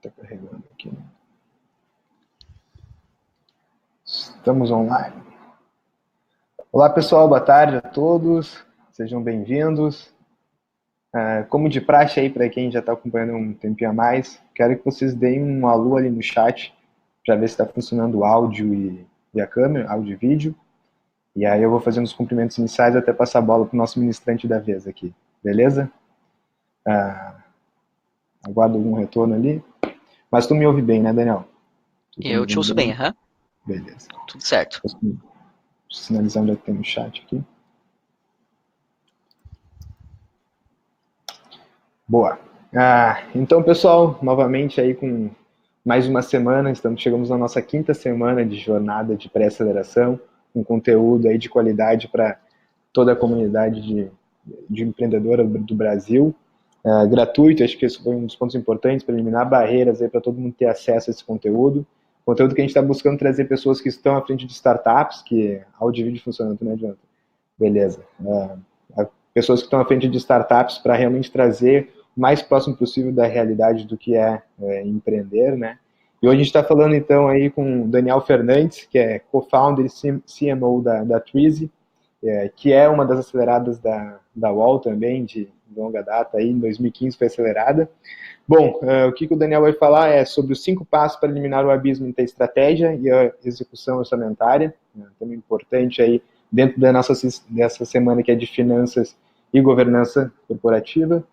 Está carregando aqui. Estamos online. Olá, pessoal. Boa tarde a todos. Sejam bem-vindos. Como de praxe aí, para quem já está acompanhando um tempinho a mais, quero que vocês deem um alô ali no chat para ver se está funcionando o áudio e a câmera, áudio e vídeo. E aí eu vou fazendo os cumprimentos iniciais até passar a bola para o nosso ministrante da vez aqui. Beleza? Aguardo algum retorno ali. Mas tu me ouve bem, né, Daniel? Eu te ouço bem, aham. Beleza. Tudo certo. Posso sinalizar onde é que tem no chat aqui. Boa. Então, pessoal, novamente aí com mais uma semana, chegamos na nossa 5ª semana de jornada de pré-aceleração, com conteúdo aí de qualidade para toda a comunidade de empreendedora do Brasil. Gratuito, acho que isso foi um dos pontos importantes para eliminar barreiras aí para todo mundo ter acesso a esse conteúdo. Conteúdo que a gente está buscando trazer pessoas que estão à frente de startups, que áudio e vídeo funcionando, né, Jonathan? Beleza. Pessoas que estão à frente de startups para realmente trazer o mais próximo possível da realidade do que é empreender, né? E hoje a gente está falando então aí com o Daniel Fernandes, que é co-founder e CMO da Twizy, que é uma das aceleradas da UOL também, de longa data, aí em 2015 foi acelerada. Bom, o que o Daniel vai falar é sobre os 5 passos para eliminar o abismo entre a estratégia e a execução orçamentária, também importante aí dentro dessa semana que é de finanças e governança corporativa.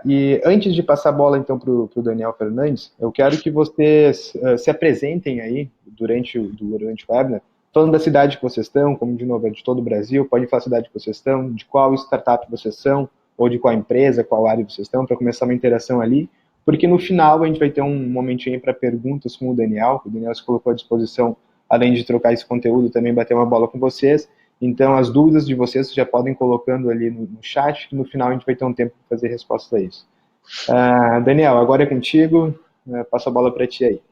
E antes de passar a bola então para o Daniel Fernandes, eu quero que vocês se apresentem aí durante o webinar, falando da cidade que vocês estão, como de novo é de todo o Brasil, pode falar a cidade que vocês estão, de qual startup vocês são, ou de qual empresa, qual área vocês estão, para começar uma interação ali, porque no final a gente vai ter um momentinho para perguntas com o Daniel se colocou à disposição, além de trocar esse conteúdo, também bater uma bola com vocês. Então, as dúvidas de vocês já podem colocando ali no chat, que no final a gente vai ter um tempo para fazer respostas a isso. Daniel, agora é contigo, passo a bola para ti aí.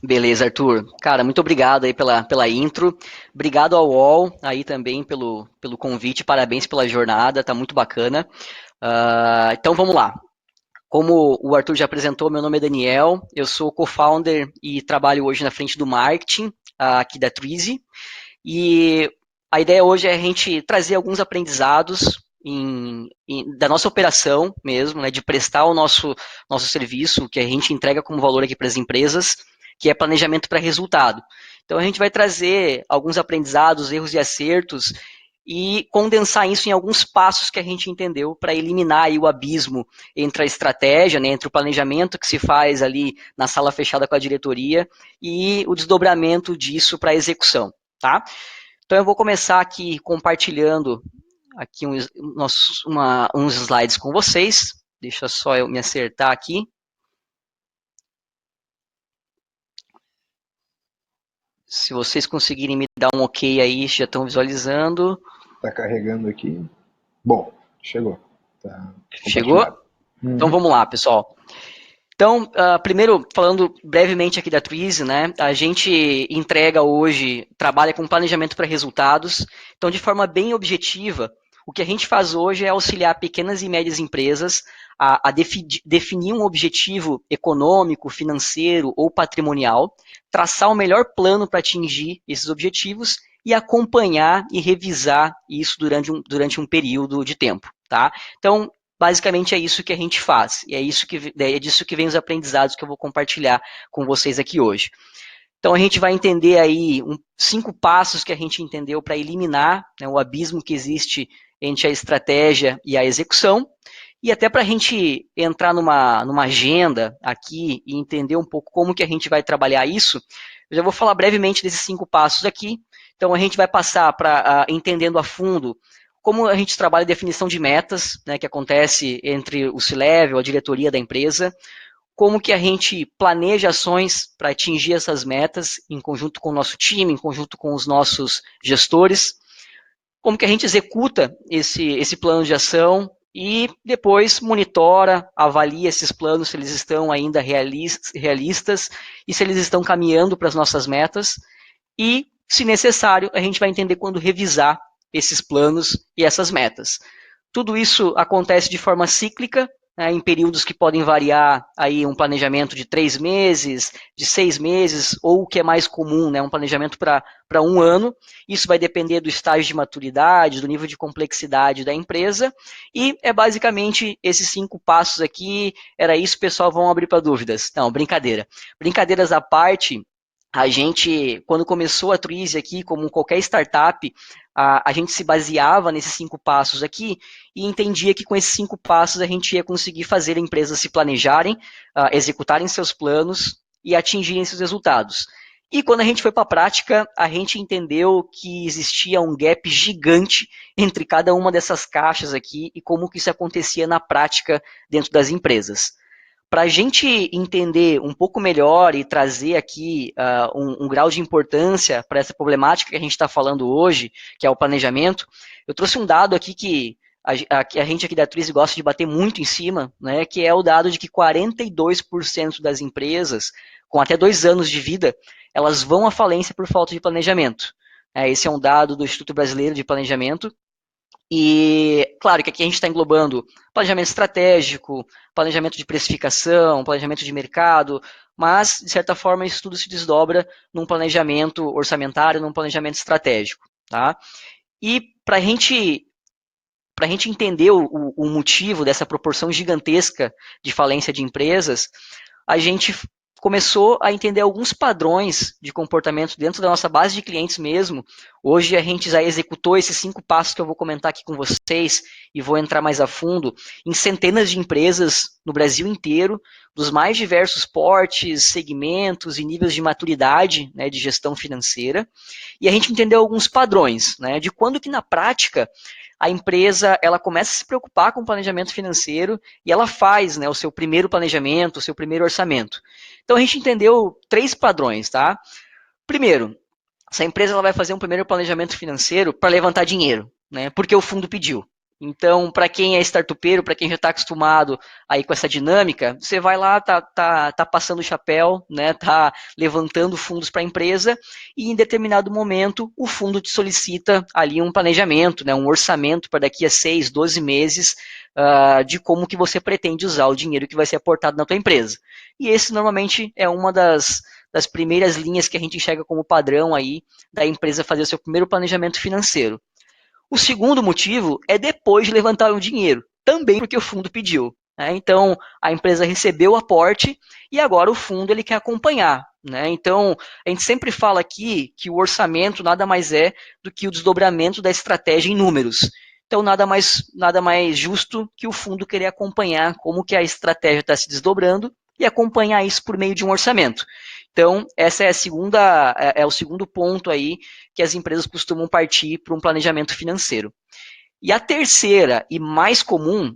Beleza, Arthur. Cara, muito obrigado aí pela intro. Obrigado ao UOL aí também pelo convite. Parabéns pela jornada, tá muito bacana. Então vamos lá. Como o Arthur já apresentou, meu nome é Daniel, eu sou co-founder e trabalho hoje na frente do marketing aqui da Twizy. E a ideia hoje é a gente trazer alguns aprendizados da nossa operação mesmo, né, de prestar o nosso serviço, que a gente entrega como valor aqui para as empresas, que é planejamento para resultado. Então a gente vai trazer alguns aprendizados, erros e acertos e condensar isso em alguns passos que a gente entendeu para eliminar aí o abismo entre a estratégia, né, entre o planejamento que se faz ali na sala fechada com a diretoria e o desdobramento disso para a execução, tá? Então eu vou começar aqui compartilhando aqui uns slides com vocês. Deixa só eu me acertar aqui. Se vocês conseguirem me dar um ok aí, já estão visualizando. Está carregando aqui. Bom, chegou. Tá chegou? Então vamos lá, pessoal. Então, primeiro, falando brevemente aqui da Twizy, né? A gente entrega hoje, trabalha com planejamento para resultados. Então, de forma bem objetiva, o que a gente faz hoje é auxiliar pequenas e médias empresas a definir um objetivo econômico, financeiro ou patrimonial, traçar o melhor plano para atingir esses objetivos e acompanhar e revisar isso durante um período de tempo, tá? Então, basicamente é isso que a gente faz, e é disso que vem os aprendizados que eu vou compartilhar com vocês aqui hoje. Então a gente vai entender aí 5 passos que a gente entendeu para eliminar, né, o abismo que existe entre a estratégia e a execução, e até para a gente entrar numa agenda aqui e entender um pouco como que a gente vai trabalhar isso, eu já vou falar brevemente desses 5 passos aqui. Então a gente vai passar para entendendo a fundo como a gente trabalha a definição de metas, né, que acontece entre o C-Level, a diretoria da empresa, como que a gente planeja ações para atingir essas metas em conjunto com o nosso time, em conjunto com os nossos gestores, como que a gente executa esse plano de ação e depois monitora, avalia esses planos, se eles estão ainda realistas e se eles estão caminhando para as nossas metas e, se necessário, a gente vai entender quando revisar esses planos e essas metas. Tudo isso acontece de forma cíclica, né, em períodos que podem variar aí um planejamento de 3 meses, de 6 meses, ou o que é mais comum, né, um planejamento para 1 ano. Isso vai depender do estágio de maturidade, do nível de complexidade da empresa, e é basicamente esses 5 passos aqui. Era isso, pessoal, vão abrir para dúvidas. Não, brincadeira. Brincadeiras à parte, a gente, quando começou a Twizy aqui, como qualquer startup, a gente se baseava nesses 5 passos aqui e entendia que com esses 5 passos a gente ia conseguir fazer empresas se planejarem, executarem seus planos e atingirem seus resultados. E quando a gente foi para a prática, a gente entendeu que existia um gap gigante entre cada uma dessas caixas aqui e como que isso acontecia na prática dentro das empresas. Para a gente entender um pouco melhor e trazer aqui um grau de importância para essa problemática que a gente está falando hoje, que é o planejamento, eu trouxe um dado aqui que a gente aqui da Twizy gosta de bater muito em cima, né, que é o dado de que 42% das empresas com até 2 anos de vida, elas vão à falência por falta de planejamento. Esse é um dado do Instituto Brasileiro de Planejamento. E, claro, que aqui a gente está englobando planejamento estratégico, planejamento de precificação, planejamento de mercado, mas, de certa forma, isso tudo se desdobra num planejamento orçamentário, num planejamento estratégico. Tá? E para a gente entender o motivo dessa proporção gigantesca de falência de empresas, a gente começou a entender alguns padrões de comportamento dentro da nossa base de clientes mesmo. Hoje a gente já executou esses 5 passos que eu vou comentar aqui com vocês e vou entrar mais a fundo em centenas de empresas no Brasil inteiro, dos mais diversos portes, segmentos e níveis de maturidade, né, de gestão financeira. E a gente entendeu alguns padrões, né, de quando que na prática a empresa ela começa a se preocupar com o planejamento financeiro e ela faz, né, o seu primeiro planejamento, o seu primeiro orçamento. Então a gente entendeu 3 padrões, tá? Primeiro, essa empresa ela vai fazer um primeiro planejamento financeiro para levantar dinheiro, né? Porque o fundo pediu. Então, para quem é startupeiro, para quem já está acostumado aí com essa dinâmica, você vai lá, tá passando o chapéu, né? Tá levantando fundos para a empresa e em determinado momento o fundo te solicita ali um planejamento, né? Um orçamento para daqui a 6, 12 meses de como que você pretende usar o dinheiro que vai ser aportado na tua empresa. E esse normalmente é uma das primeiras linhas que a gente enxerga como padrão aí da empresa fazer o seu primeiro planejamento financeiro. O segundo motivo é depois de levantar o dinheiro, também porque o fundo pediu. Né? Então, a empresa recebeu o aporte e agora o fundo ele quer acompanhar. Né? Então, a gente sempre fala aqui que o orçamento nada mais é do que o desdobramento da estratégia em números. Então, nada mais justo que o fundo querer acompanhar como que a estratégia está se desdobrando e acompanhar isso por meio de um orçamento. Então, essa é o segundo ponto aí que as empresas costumam partir para um planejamento financeiro. E a terceira e mais comum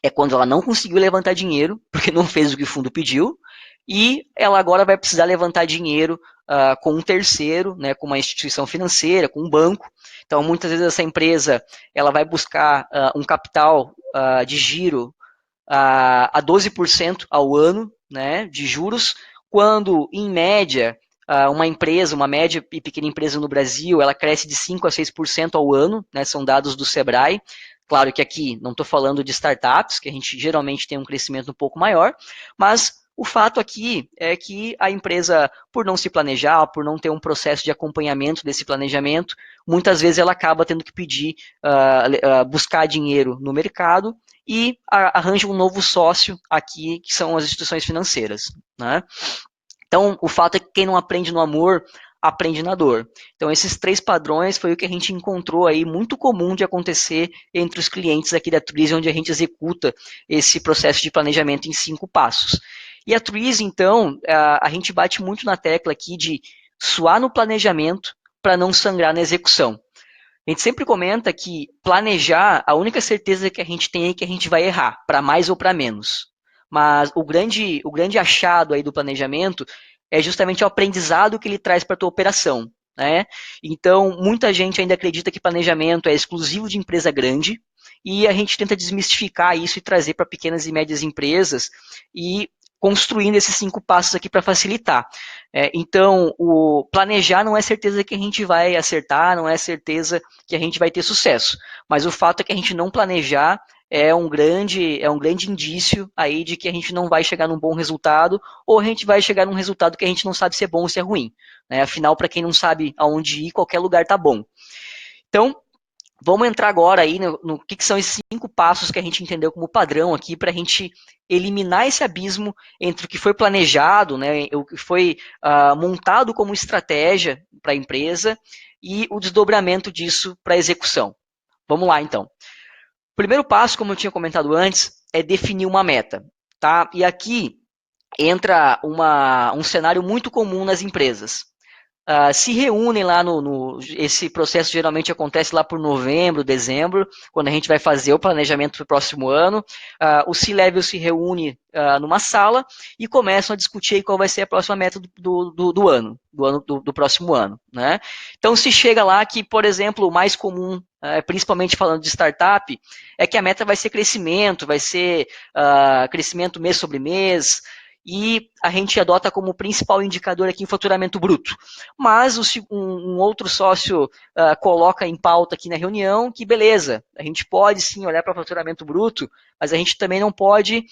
é quando ela não conseguiu levantar dinheiro, porque não fez o que o fundo pediu, e ela agora vai precisar levantar dinheiro com um terceiro, né, com uma instituição financeira, com um banco. Então, muitas vezes essa empresa ela vai buscar um capital de giro a 12% ao ano, né, de juros, quando, em média, uma média e pequena empresa no Brasil, ela cresce de 5% a 6% ao ano, né, são dados do Sebrae. Claro que aqui não estou falando de startups, que a gente geralmente tem um crescimento um pouco maior, mas o fato aqui é que a empresa, por não se planejar, por não ter um processo de acompanhamento desse planejamento, muitas vezes ela acaba tendo que pedir, buscar dinheiro no mercado e arranja um novo sócio aqui, que são as instituições financeiras. Né? Então, o fato é que quem não aprende no amor, aprende na dor. Então, esses 3 padrões foi o que a gente encontrou aí, muito comum de acontecer entre os clientes aqui da Twizy, onde a gente executa esse processo de planejamento em 5 passos. E a Twizy, então, a gente bate muito na tecla aqui de suar no planejamento para não sangrar na execução. A gente sempre comenta que planejar, a única certeza que a gente tem é que a gente vai errar, para mais ou para menos. Mas o grande achado aí do planejamento é justamente o aprendizado que ele traz para a tua operação. Né? Então, muita gente ainda acredita que planejamento é exclusivo de empresa grande, e a gente tenta desmistificar isso e trazer para pequenas e médias empresas e construindo esses 5 passos aqui para facilitar. Então, o planejar não é certeza que a gente vai acertar, não é certeza que a gente vai ter sucesso. Mas o fato é que a gente não planejar é um grande indício aí de que a gente não vai chegar num bom resultado, ou a gente vai chegar num resultado que a gente não sabe se é bom ou se é ruim. Né? Afinal, para quem não sabe aonde ir, qualquer lugar tá bom. Então, vamos entrar agora aí no que são esses 5 passos que a gente entendeu como padrão aqui para a gente eliminar esse abismo entre o que foi planejado, né, o que foi montado como estratégia para a empresa e o desdobramento disso para a execução. Vamos lá, então. O primeiro passo, como eu tinha comentado antes, é definir uma meta. Tá? E aqui entra um cenário muito comum nas empresas. Se reúnem lá esse processo geralmente acontece lá por novembro, dezembro, quando a gente vai fazer o planejamento para o próximo ano. O C-Level se reúne numa sala e começam a discutir aí qual vai ser a próxima meta do próximo ano. Né? Então se chega lá que, por exemplo, o mais comum, principalmente falando de startup, é que a meta vai ser crescimento, vai ser crescimento mês sobre mês, e a gente adota como principal indicador aqui o faturamento bruto. Mas um outro sócio coloca em pauta aqui na reunião que, beleza, a gente pode sim olhar para o faturamento bruto, mas a gente também não pode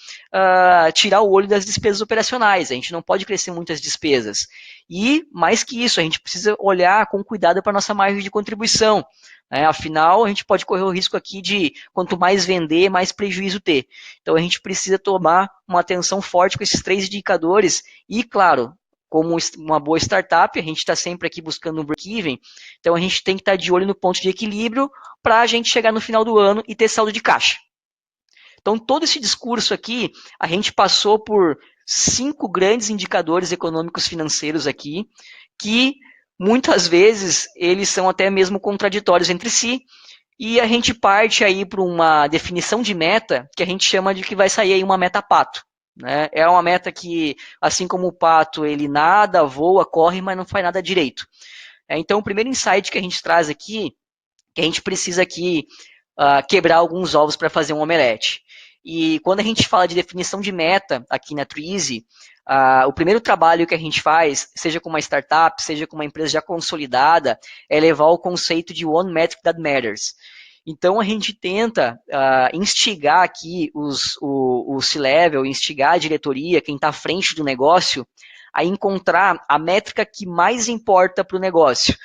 tirar o olho das despesas operacionais, a gente não pode crescer muitas despesas. E, mais que isso, a gente precisa olhar com cuidado para a nossa margem de contribuição. Afinal, a gente pode correr o risco aqui de, quanto mais vender, mais prejuízo ter. Então, a gente precisa tomar uma atenção forte com esses 3 indicadores e, claro, como uma boa startup, a gente está sempre aqui buscando um break-even, então a gente tem que estar de olho no ponto de equilíbrio para a gente chegar no final do ano e ter saldo de caixa. Então, todo esse discurso aqui, a gente passou por 5 grandes indicadores econômicos financeiros aqui, que muitas vezes eles são até mesmo contraditórios entre si, e a gente parte aí para uma definição de meta que a gente chama de que vai sair aí uma meta pato. Né? É uma meta que, assim como o pato, ele nada, voa, corre, mas não faz nada direito. Então, o primeiro insight que a gente traz aqui, que a gente precisa aqui quebrar alguns ovos para fazer um omelete. E quando a gente fala de definição de meta aqui na Treezy, o primeiro trabalho que a gente faz, seja com uma startup, seja com uma empresa já consolidada, é levar o conceito de One Metric That Matters. Então a gente tenta instigar aqui o C-Level, instigar a diretoria, quem está à frente do negócio, a encontrar a métrica que mais importa para o negócio.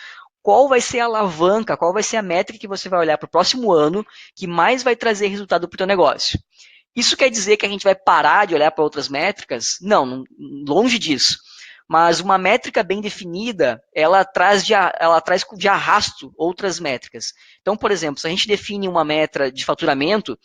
Qual vai ser a alavanca, qual vai ser a métrica que você vai olhar para o próximo ano que mais vai trazer resultado para o teu negócio? Isso quer dizer que a gente vai parar de olhar para outras métricas? Não, longe disso. Mas uma métrica bem definida, ela traz de arrasto outras métricas. Então, por exemplo, se a gente define uma meta de faturamento,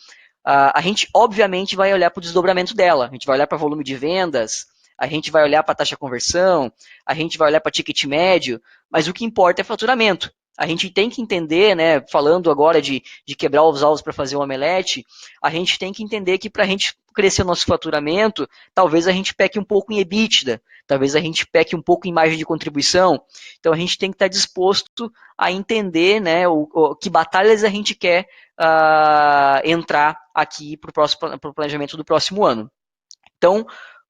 a gente obviamente vai olhar para o desdobramento dela. A gente vai olhar para volume de vendas, a gente vai olhar para a taxa de conversão, a gente vai olhar para ticket médio, mas o que importa é faturamento. A gente tem que entender, né, falando agora de quebrar os ovos para fazer o omelete, a gente tem que entender que para a gente crescer o nosso faturamento, talvez a gente peque um pouco em EBITDA, talvez a gente peque um pouco em margem de contribuição. Então a gente tem que estar disposto a entender, né, que batalhas a gente quer entrar aqui para o planejamento do próximo ano. Então,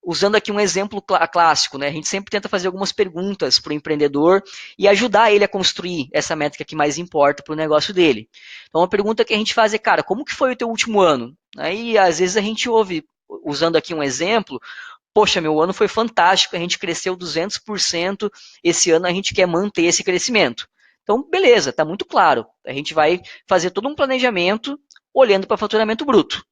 usando aqui um exemplo clássico, né? A gente sempre tenta fazer algumas perguntas para o empreendedor e ajudar ele a construir essa métrica que mais importa para o negócio dele. Então, uma pergunta que a gente faz é, cara, como que foi o teu último ano? Aí, às vezes, a gente ouve, usando aqui um exemplo, poxa, meu ano foi fantástico, a gente cresceu 200%, esse ano a gente quer manter esse crescimento. Então, beleza, está muito claro. A gente vai fazer todo um planejamento olhando para faturamento bruto.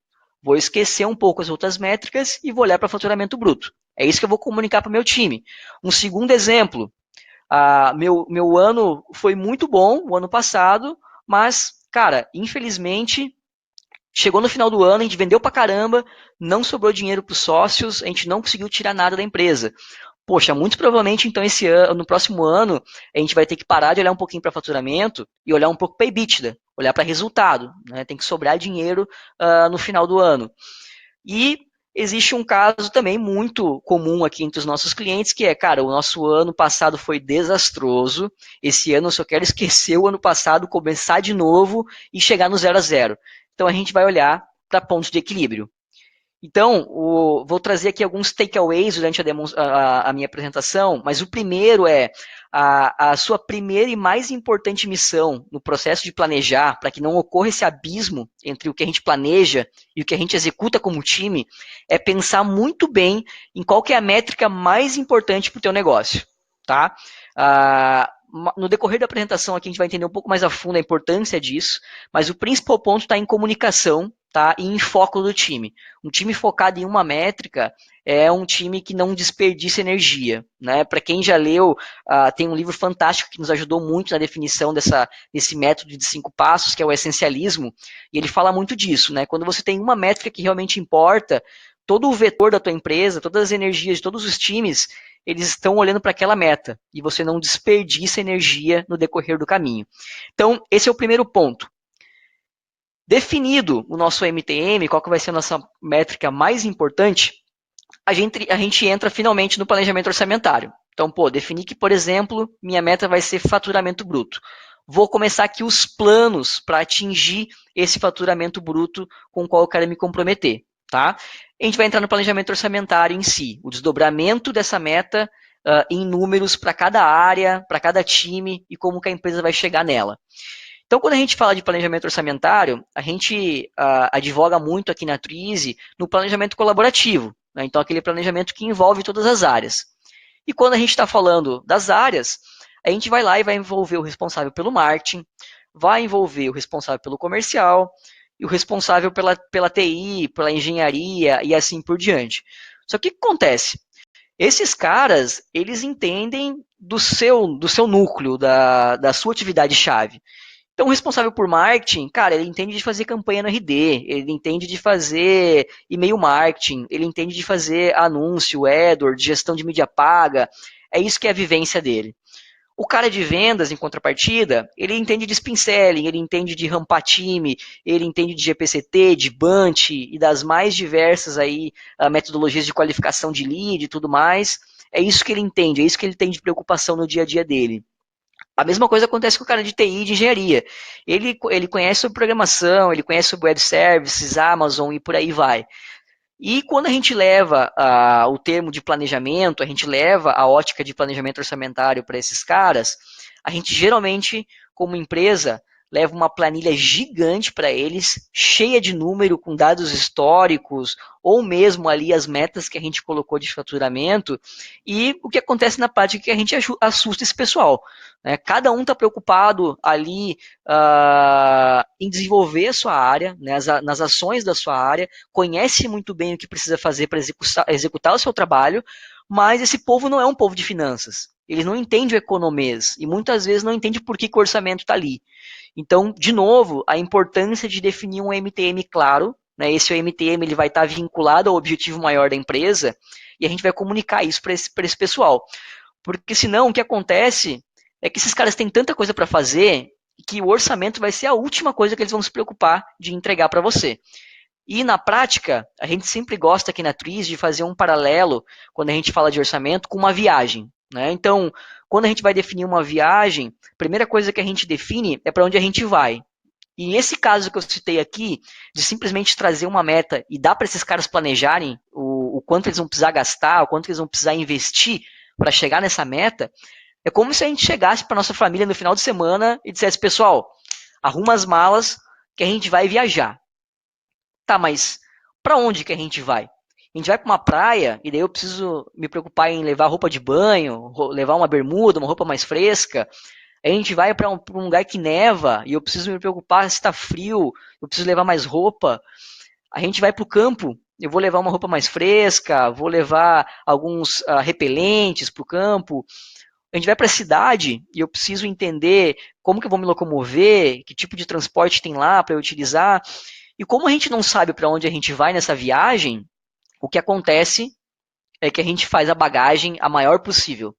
Vou esquecer um pouco as outras métricas e vou olhar para faturamento bruto. É isso que eu vou comunicar para o meu time. Um segundo exemplo, meu ano foi muito bom, o ano passado, mas, cara, infelizmente, chegou no final do ano, a gente vendeu para caramba, não sobrou dinheiro para os sócios, a gente não conseguiu tirar nada da empresa. Poxa, muito provavelmente, então, esse ano, no próximo ano, a gente vai ter que parar de olhar um pouquinho para faturamento e olhar um pouco para EBITDA, olhar para resultado. Né? Tem que sobrar dinheiro no final do ano. E existe um caso também muito comum aqui entre os nossos clientes, que é, cara, o nosso ano passado foi desastroso, esse ano eu só quero esquecer o ano passado, começar de novo e chegar no 0 a 0. Então, a gente vai olhar para pontos de equilíbrio. Então, vou trazer aqui alguns takeaways durante a minha apresentação, mas o primeiro é, a sua primeira e mais importante missão no processo de planejar, para que não ocorra esse abismo entre o que a gente planeja e o que a gente executa como time, é pensar muito bem em qual que é a métrica mais importante para o teu negócio, tá? No decorrer da apresentação aqui a gente vai entender um pouco mais a fundo a importância disso, mas o principal ponto está em comunicação, tá? E em foco do time. Um time focado em uma métrica é um time que não desperdiça energia, né? Para quem já leu, tem um livro fantástico que nos ajudou muito na definição desse método de 5 passos, que é o essencialismo, e ele fala muito disso, né? Quando você tem uma métrica que realmente importa, todo o vetor da tua empresa, todas as energias de todos os times, eles estão olhando para aquela meta e você não desperdiça energia no decorrer do caminho. Então, esse é o primeiro ponto. Definido o nosso MTM, qual que vai ser a nossa métrica mais importante, a gente entra finalmente no planejamento orçamentário. Então, definir que, por exemplo, minha meta vai ser faturamento bruto. Vou começar aqui os planos para atingir esse faturamento bruto com o qual eu quero me comprometer. Tá? A gente vai entrar no planejamento orçamentário em si, o desdobramento dessa meta em números para cada área, para cada time e como que a empresa vai chegar nela. Então, quando a gente fala de planejamento orçamentário, a gente advoga muito aqui na Twizy no planejamento colaborativo, né? Então, aquele planejamento que envolve todas as áreas. E quando a gente está falando das áreas, a gente vai lá e vai envolver o responsável pelo marketing, vai envolver o responsável pelo comercial e o responsável pela TI, pela engenharia e assim por diante. Só que o que acontece? Esses caras, eles entendem do seu núcleo, da sua atividade-chave. Então, o responsável por marketing, cara, ele entende de fazer campanha no RD, ele entende de fazer e-mail marketing, ele entende de fazer anúncio, AdWords, gestão de mídia paga. É isso que é a vivência dele. O cara de vendas, em contrapartida, ele entende de spin selling, ele entende de rampar time, ele entende de GPCT, de Bunt e das mais diversas aí metodologias de qualificação de lead e tudo mais. É isso que ele entende, é isso que ele tem de preocupação no dia a dia dele. A mesma coisa acontece com o cara de TI e de engenharia. Ele conhece sobre programação, ele conhece sobre web services, Amazon e por aí vai. E quando a gente leva o termo de planejamento, a gente leva a ótica de planejamento orçamentário para esses caras, a gente geralmente, como empresa, leva uma planilha gigante para eles, cheia de número, com dados históricos, ou mesmo ali as metas que a gente colocou de faturamento, e o que acontece na prática é que a gente assusta esse pessoal. Né? Cada um está preocupado ali em desenvolver a sua área, né, nas ações da sua área, conhece muito bem o que precisa fazer para executar o seu trabalho, mas esse povo não é um povo de finanças. Eles não entendem o economês e muitas vezes não entendem por que o orçamento está ali. Então, de novo, a importância de definir um MTM claro, né? Esse MTM ele vai estar vinculado ao objetivo maior da empresa e a gente vai comunicar isso para esse pessoal. Porque senão o que acontece é que esses caras têm tanta coisa para fazer que o orçamento vai ser a última coisa que eles vão se preocupar de entregar para você. E na prática, a gente sempre gosta aqui na Twizy de fazer um paralelo, quando a gente fala de orçamento, com uma viagem. Né? Então, quando a gente vai definir uma viagem, a primeira coisa que a gente define é para onde a gente vai. E nesse caso que eu citei aqui, de simplesmente trazer uma meta e dar para esses caras planejarem o quanto eles vão precisar gastar, o quanto eles vão precisar investir para chegar nessa meta, é como se a gente chegasse para nossa família no final de semana e dissesse, pessoal, arruma as malas que a gente vai viajar. Tá, mas para onde que a gente vai? A gente vai para uma praia e daí eu preciso me preocupar em levar roupa de banho, levar uma bermuda, uma roupa mais fresca. A gente vai para um lugar que neva e eu preciso me preocupar se está frio, eu preciso levar mais roupa. A gente vai para o campo, eu vou levar uma roupa mais fresca, vou levar alguns repelentes para o campo. A gente vai para a cidade e eu preciso entender como que eu vou me locomover, que tipo de transporte tem lá para eu utilizar. E como a gente não sabe para onde a gente vai nessa viagem, o que acontece é que a gente faz a bagagem a maior possível.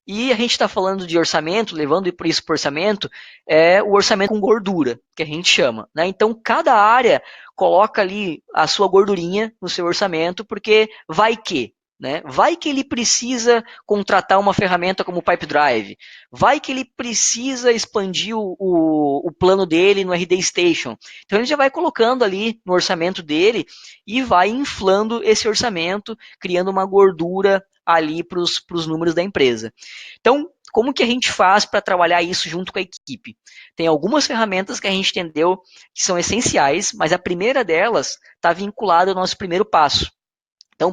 E a gente está falando de orçamento, levando isso para o orçamento, é o orçamento com gordura, que a gente chama. Né? Então, cada área coloca ali a sua gordurinha no seu orçamento, porque vai que. né? Vai que ele precisa contratar uma ferramenta como o Pipedrive, vai que ele precisa expandir o plano dele no RD Station. Então ele já vai colocando ali no orçamento dele e vai inflando esse orçamento, criando uma gordura ali para os números da empresa. Então, como que a gente faz para trabalhar isso junto com a equipe? Tem algumas ferramentas que a gente entendeu que são essenciais, mas a primeira delas está vinculada ao nosso primeiro passo. Então,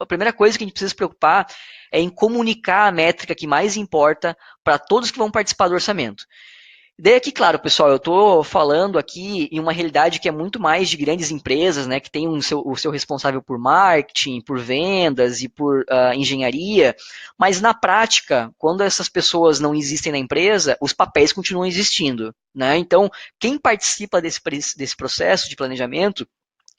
a primeira coisa que a gente precisa se preocupar é em comunicar a métrica que mais importa para todos que vão participar do orçamento. Daí aqui, claro, pessoal, eu estou falando aqui em uma realidade que é muito mais de grandes empresas, né, que tem o seu responsável por marketing, por vendas e por engenharia, mas na prática, quando essas pessoas não existem na empresa, os papéis continuam existindo, né? Então, quem participa desse processo de planejamento,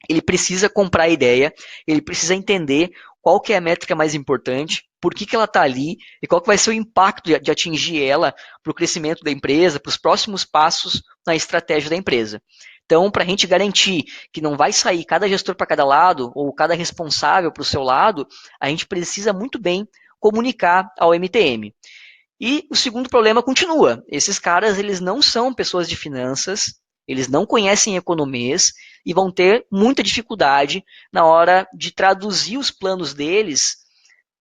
ele precisa comprar a ideia, ele precisa entender qual que é a métrica mais importante, por que ela está ali e qual que vai ser o impacto de atingir ela para o crescimento da empresa, para os próximos passos na estratégia da empresa. Então, para a gente garantir que não vai sair cada gestor para cada lado ou cada responsável para o seu lado, a gente precisa muito bem comunicar ao MTM. E o segundo problema continua. Esses caras, eles não são pessoas de finanças, eles não conhecem economês e vão ter muita dificuldade na hora de traduzir os planos deles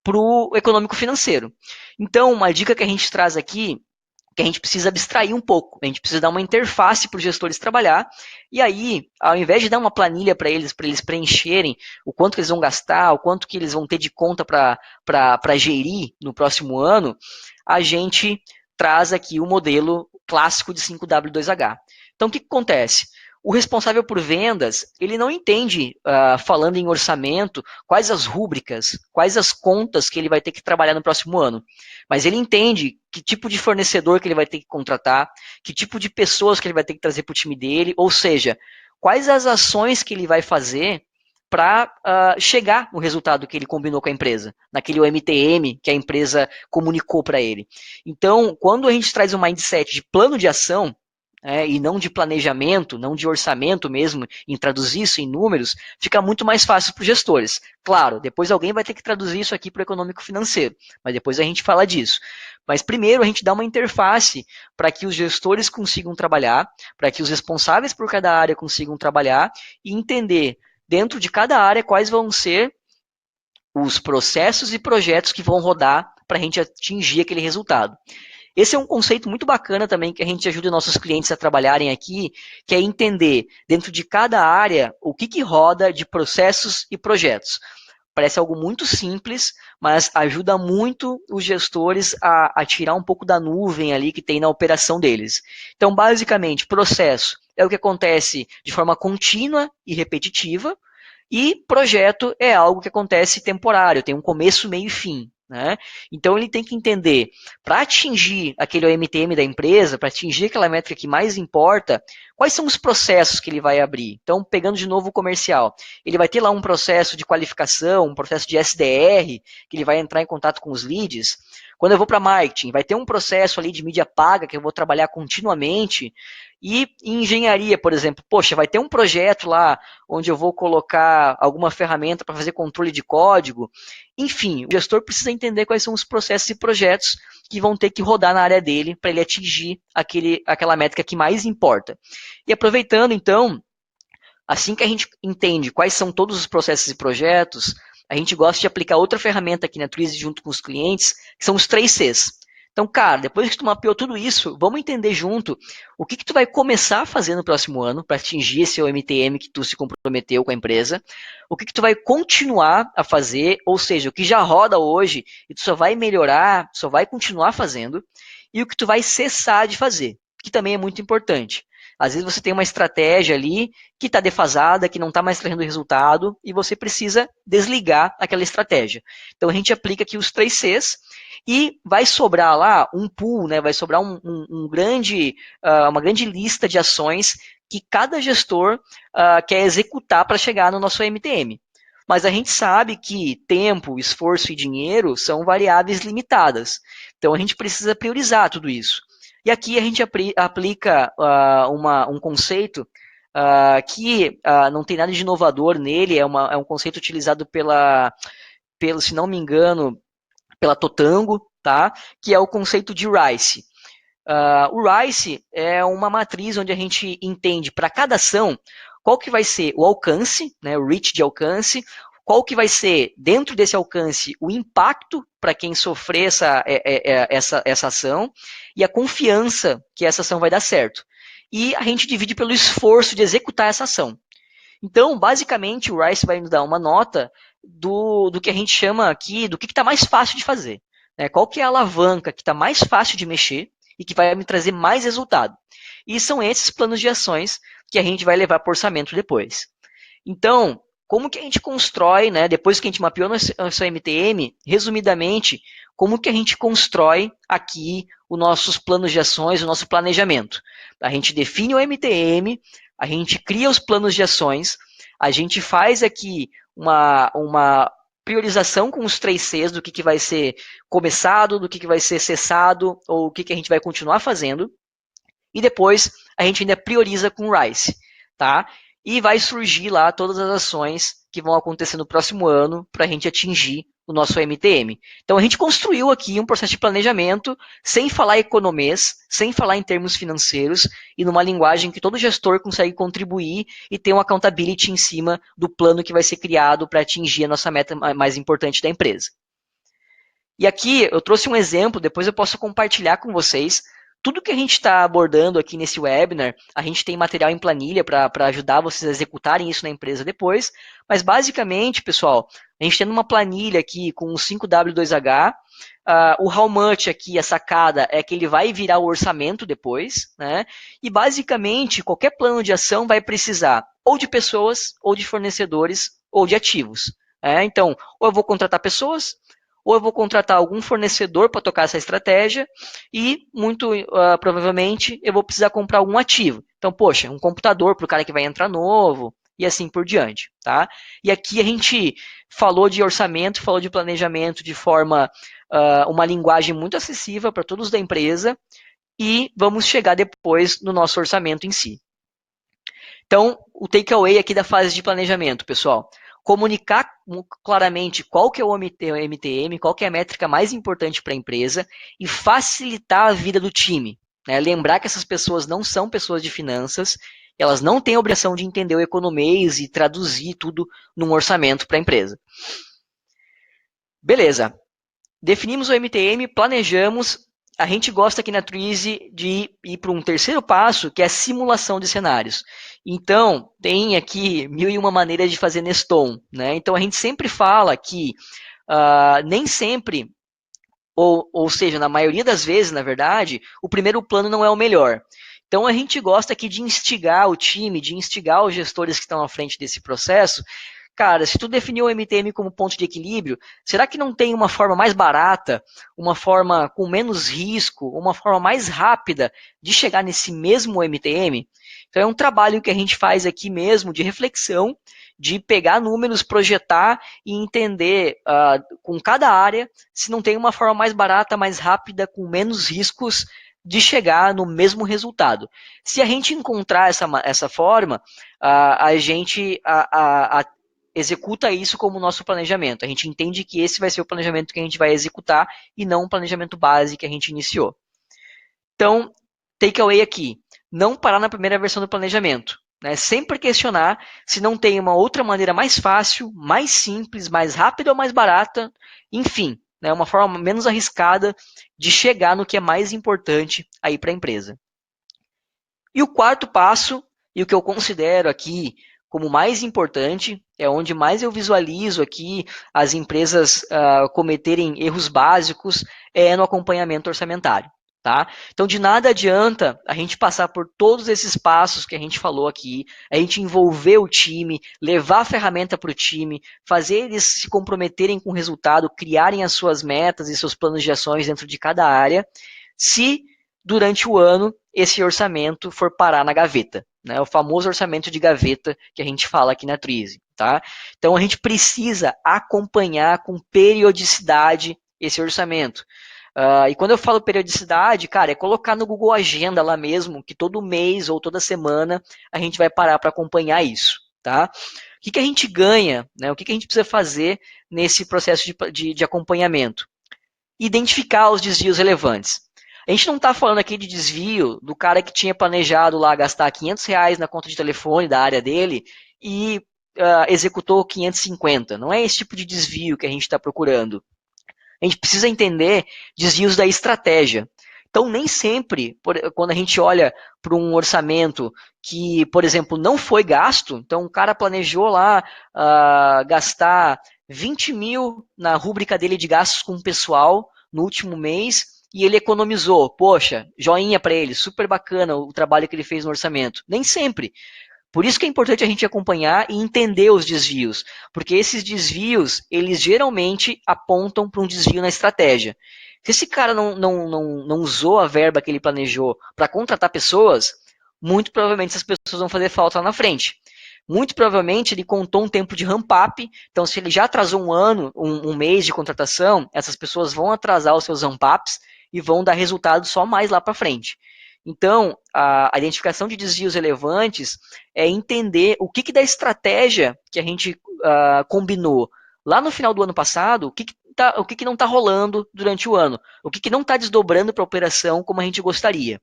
para o econômico financeiro. Então, uma dica que a gente traz aqui que a gente precisa abstrair um pouco, a gente precisa dar uma interface para os gestores trabalhar, e aí, ao invés de dar uma planilha para eles preencherem o quanto que eles vão gastar, o quanto que eles vão ter de conta para gerir no próximo ano, a gente traz aqui o modelo clássico de 5W2H. Então, o que acontece? O responsável por vendas, ele não entende, falando em orçamento, quais as rúbricas, quais as contas que ele vai ter que trabalhar no próximo ano. Mas ele entende que tipo de fornecedor que ele vai ter que contratar, que tipo de pessoas que ele vai ter que trazer para o time dele, ou seja, quais as ações que ele vai fazer para chegar no resultado que ele combinou com a empresa, naquele OMTM que a empresa comunicou para ele. Então, quando a gente traz um mindset de plano de ação, e não de planejamento, não de orçamento mesmo, em traduzir isso em números, fica muito mais fácil para os gestores. Claro, depois alguém vai ter que traduzir isso aqui para o econômico financeiro, mas depois a gente fala disso. Mas primeiro a gente dá uma interface para que os gestores consigam trabalhar, para que os responsáveis por cada área consigam trabalhar e entender dentro de cada área quais vão ser os processos e projetos que vão rodar para a gente atingir aquele resultado. Esse é um conceito muito bacana também que a gente ajuda nossos clientes a trabalharem aqui, que é entender dentro de cada área o que roda de processos e projetos. Parece algo muito simples, mas ajuda muito os gestores a tirar um pouco da nuvem ali que tem na operação deles. Então, basicamente, processo é o que acontece de forma contínua e repetitiva, e projeto é algo que acontece temporário, tem um começo, meio e fim. Né? Então ele tem que entender, para atingir aquele OMTM da empresa, para atingir aquela métrica que mais importa, quais são os processos que ele vai abrir. Então, pegando de novo o comercial, ele vai ter lá um processo de qualificação, um processo de SDR, que ele vai entrar em contato com os leads. Quando eu vou para marketing, vai ter um processo ali de mídia paga que eu vou trabalhar continuamente. E em engenharia, por exemplo, poxa, vai ter um projeto lá onde eu vou colocar alguma ferramenta para fazer controle de código. Enfim, o gestor precisa entender quais são os processos e projetos que vão ter que rodar na área dele para ele atingir aquela métrica que mais importa. E aproveitando, então, assim que a gente entende quais são todos os processos e projetos, a gente gosta de aplicar outra ferramenta aqui na Twizy junto com os clientes, que são os 3Cs. Então, cara, depois que tu mapeou tudo isso, vamos entender junto o que tu vai começar a fazer no próximo ano para atingir esse OMTM que tu se comprometeu com a empresa, o que tu vai continuar a fazer, ou seja, o que já roda hoje e tu só vai melhorar, só vai continuar fazendo, e o que tu vai cessar de fazer, que também é muito importante. Às vezes você tem uma estratégia ali que está defasada, que não está mais trazendo resultado, e você precisa desligar aquela estratégia. Então a gente aplica aqui os 3Cs, e vai sobrar lá um pool, né? Vai sobrar uma grande lista de ações que cada gestor quer executar para chegar no nosso MTM. Mas a gente sabe que tempo, esforço e dinheiro são variáveis limitadas. Então a gente precisa priorizar tudo isso. E aqui a gente aplica um conceito que não tem nada de inovador nele, é um conceito utilizado pela se não me engano, pela Totango, tá? Que é o conceito de RICE. O RICE é uma matriz onde a gente entende para cada ação qual que vai ser o alcance, né, o reach de alcance, qual que vai ser, dentro desse alcance, o impacto para quem sofrer essa ação e a confiança que essa ação vai dar certo. E a gente divide pelo esforço de executar essa ação. Então, basicamente, o RICE vai nos dar uma nota do que a gente chama aqui, do que está mais fácil de fazer. Né? Qual que é a alavanca que está mais fácil de mexer e que vai me trazer mais resultado. E são esses planos de ações que a gente vai levar para o orçamento depois. Então, como que a gente constrói, né, depois que a gente mapeou nosso MTM, resumidamente, como que a gente constrói aqui os nossos planos de ações, o nosso planejamento? A gente define o MTM, a gente cria os planos de ações, a gente faz aqui uma priorização com os 3 Cs do que vai ser começado, do que vai ser cessado, ou o que a gente vai continuar fazendo. E depois a gente ainda prioriza com o RICE, tá? E vai surgir lá todas as ações que vão acontecer no próximo ano para a gente atingir o nosso MTM. Então a gente construiu aqui um processo de planejamento sem falar economês, sem falar em termos financeiros e numa linguagem que todo gestor consegue contribuir e ter uma accountability em cima do plano que vai ser criado para atingir a nossa meta mais importante da empresa. E aqui eu trouxe um exemplo, depois eu posso compartilhar com vocês. Tudo que a gente está abordando aqui nesse webinar, a gente tem material em planilha para ajudar vocês a executarem isso na empresa depois. Mas basicamente, pessoal, a gente tem uma planilha aqui com o 5W2H. O how much aqui, a sacada, é que ele vai virar o orçamento depois, né? E basicamente, qualquer plano de ação vai precisar ou de pessoas, ou de fornecedores, ou de ativos. Então, ou eu vou contratar pessoas, ou eu vou contratar algum fornecedor para tocar essa estratégia e, muito provavelmente, eu vou precisar comprar algum ativo. Então, poxa, um computador para o cara que vai entrar novo e assim por diante. Tá? E aqui a gente falou de orçamento, falou de planejamento de forma, uma linguagem muito acessível para todos da empresa e vamos chegar depois no nosso orçamento em si. Então, o takeaway aqui da fase de planejamento, pessoal. Comunicar claramente qual que é o MTM, qual que é a métrica mais importante para a empresa e facilitar a vida do time. Né? Lembrar que essas pessoas não são pessoas de finanças, elas não têm a obrigação de entender o economês e traduzir tudo num orçamento para a empresa. Beleza. Definimos o MTM, planejamos. A gente gosta aqui na Twizy de ir para um terceiro passo, que é a simulação de cenários. Então, tem aqui 1001 maneiras de fazer Neston. Né? Então, a gente sempre fala que nem sempre, ou seja, na maioria das vezes, na verdade, o primeiro plano não é o melhor. Então, a gente gosta aqui de instigar o time, de instigar os gestores que estão à frente desse processo. Cara, se tu definiu o MTM como ponto de equilíbrio, será que não tem uma forma mais barata, uma forma com menos risco, uma forma mais rápida de chegar nesse mesmo MTM? Então é um trabalho que a gente faz aqui mesmo de reflexão, de pegar números, projetar e entender com cada área se não tem uma forma mais barata, mais rápida, com menos riscos de chegar no mesmo resultado. Se a gente encontrar essa forma, a gente executa isso como nosso planejamento. A gente entende que esse vai ser o planejamento que a gente vai executar e não o planejamento base que a gente iniciou. Então, takeaway aqui, não parar na primeira versão do planejamento. Né? Sempre questionar se não tem uma outra maneira mais fácil, mais simples, mais rápida ou mais barata, enfim, né? Uma forma menos arriscada de chegar no que é mais importante aí para a empresa. E o quarto passo, e o que eu considero aqui como mais importante, é onde mais eu visualizo aqui as empresas cometerem erros básicos, é no acompanhamento orçamentário. Tá? Então, de nada adianta a gente passar por todos esses passos que a gente falou aqui, a gente envolver o time, levar a ferramenta para o time, fazer eles se comprometerem com o resultado, criarem as suas metas e seus planos de ações dentro de cada área, se durante o ano esse orçamento for parar na gaveta. Né? O famoso orçamento de gaveta que a gente fala aqui na Twizy. Tá? Então, a gente precisa acompanhar com periodicidade esse orçamento. E quando eu falo periodicidade, cara, é colocar no Google Agenda lá mesmo, que todo mês ou toda semana a gente vai parar para acompanhar isso, tá? que a gente ganha, né? O que a gente precisa fazer nesse processo de acompanhamento? Identificar os desvios relevantes. A gente não está falando aqui de desvio do cara que tinha planejado lá gastar R$ 500 na conta de telefone da área dele e executou 550. Não é esse tipo de desvio que a gente está procurando. A gente precisa entender desvios da estratégia. Então, nem sempre, quando a gente olha para um orçamento que, por exemplo, não foi gasto, então o cara planejou lá gastar 20 mil na rúbrica dele de gastos com o pessoal no último mês e ele economizou. Poxa, joinha para ele, super bacana o trabalho que ele fez no orçamento. Nem sempre. Por isso que é importante a gente acompanhar e entender os desvios, porque esses desvios, eles geralmente apontam para um desvio na estratégia. Se esse cara não usou a verba que ele planejou para contratar pessoas, muito provavelmente essas pessoas vão fazer falta lá na frente. Muito provavelmente ele contou um tempo de ramp-up, então se ele já atrasou um ano, um mês de contratação, essas pessoas vão atrasar os seus ramp-ups e vão dar resultado só mais lá para frente. Então, a identificação de desvios relevantes é entender o que da estratégia que a gente combinou lá no final do ano passado, o que não está rolando durante o ano, o que não está desdobrando para a operação como a gente gostaria.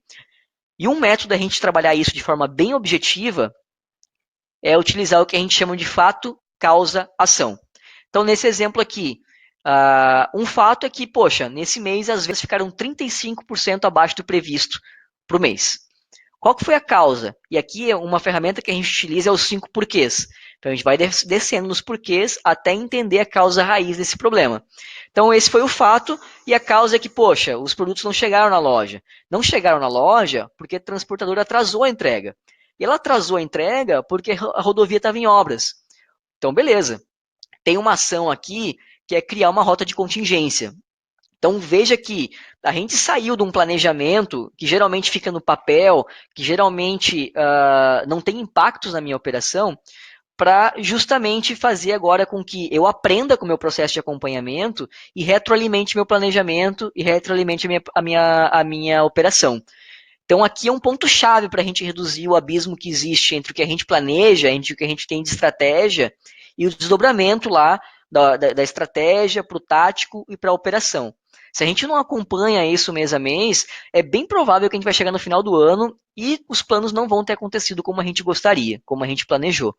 E um método da gente trabalhar isso de forma bem objetiva é utilizar o que a gente chama de fato, causa, ação. Então, nesse exemplo aqui, um fato é que, poxa, nesse mês as vendas ficaram 35% abaixo do previsto para o mês. Qual que foi a causa? E aqui uma ferramenta que a gente utiliza é os 5 porquês. Então a gente vai descendo nos porquês até entender a causa raiz desse problema. Então esse foi o fato e a causa é que, poxa, os produtos não chegaram na loja. Não chegaram na loja porque a transportadora atrasou a entrega. E ela atrasou a entrega porque a rodovia estava em obras. Então beleza. Tem uma ação aqui que é criar uma rota de contingência. Então veja que a gente saiu de um planejamento que geralmente fica no papel, que geralmente não tem impactos na minha operação, para justamente fazer agora com que eu aprenda com o meu processo de acompanhamento e retroalimente meu planejamento e retroalimente a minha operação. Então aqui é um ponto-chave para a gente reduzir o abismo que existe entre o que a gente planeja, entre o que a gente tem de estratégia e o desdobramento lá da estratégia para o tático e para a operação. Se a gente não acompanha isso mês a mês, é bem provável que a gente vai chegar no final do ano e os planos não vão ter acontecido como a gente gostaria, como a gente planejou.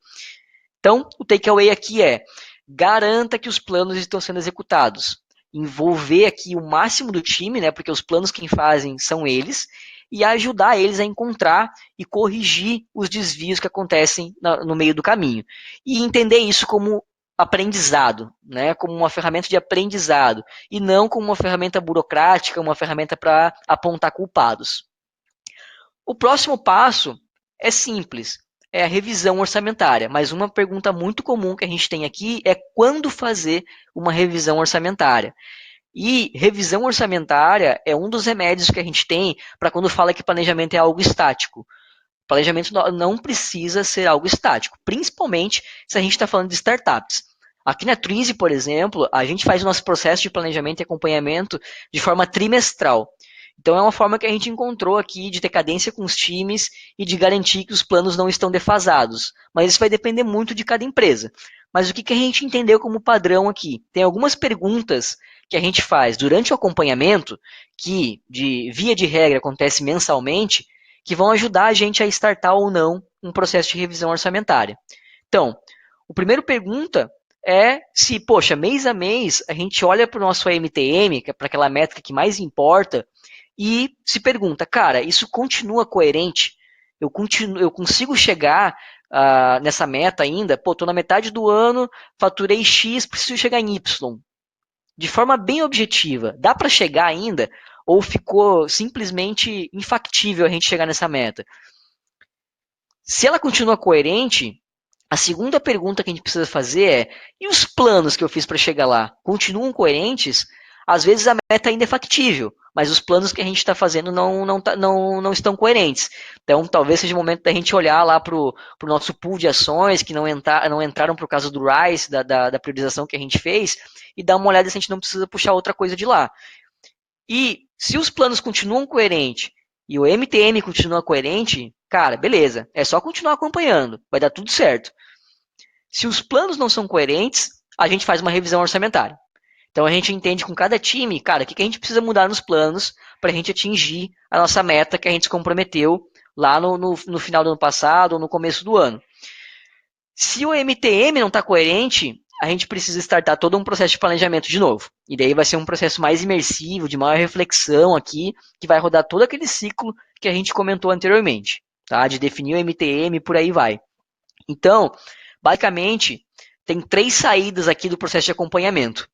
Então, o takeaway aqui é: garanta que os planos estão sendo executados. Envolver aqui o máximo do time, né, porque os planos quem fazem são eles, e ajudar eles a encontrar e corrigir os desvios que acontecem no meio do caminho. E entender isso como aprendizado, né, como uma ferramenta de aprendizado, e não como uma ferramenta burocrática, uma ferramenta para apontar culpados. O próximo passo é simples, é a revisão orçamentária, mas uma pergunta muito comum que a gente tem aqui é quando fazer uma revisão orçamentária. E revisão orçamentária é um dos remédios que a gente tem para quando fala que planejamento é algo estático. Planejamento não precisa ser algo estático, principalmente se a gente está falando de startups. Aqui na Twizy, por exemplo, a gente faz o nosso processo de planejamento e acompanhamento de forma trimestral. Então é uma forma que a gente encontrou aqui de ter cadência com os times e de garantir que os planos não estão defasados. Mas isso vai depender muito de cada empresa. Mas o que a gente entendeu como padrão aqui? Tem algumas perguntas que a gente faz durante o acompanhamento, que via de regra acontece mensalmente, que vão ajudar a gente a startar ou não um processo de revisão orçamentária. Então, a primeira pergunta é se, poxa, mês a mês a gente olha para o nosso MTM, que é para aquela métrica que mais importa, e se pergunta, cara, isso continua coerente? Eu consigo chegar nessa meta ainda? Pô, estou na metade do ano, faturei X, preciso chegar em Y. De forma bem objetiva, dá para chegar ainda? Ou ficou simplesmente infactível a gente chegar nessa meta? Se ela continua coerente, a segunda pergunta que a gente precisa fazer é: e os planos que eu fiz para chegar lá continuam coerentes? Às vezes a meta ainda é factível, mas os planos que a gente está fazendo não estão coerentes. Então, talvez seja o momento da gente olhar lá para o nosso pool de ações que não entraram por causa do RISE, da priorização que a gente fez, e dar uma olhada se a gente não precisa puxar outra coisa de lá. E se os planos continuam coerentes e o MTM continua coerente, cara, beleza, é só continuar acompanhando, vai dar tudo certo. Se os planos não são coerentes, a gente faz uma revisão orçamentária. Então a gente entende com cada time, cara, o que a gente precisa mudar nos planos para a gente atingir a nossa meta que a gente se comprometeu lá no final do ano passado ou no começo do ano. Se o MTM não está coerente, a gente precisa startar todo um processo de planejamento de novo. E daí vai ser um processo mais imersivo, de maior reflexão aqui, que vai rodar todo aquele ciclo que a gente comentou anteriormente, tá? De definir o MTM, por aí vai. Então, basicamente, tem 3 saídas aqui do processo de acompanhamento.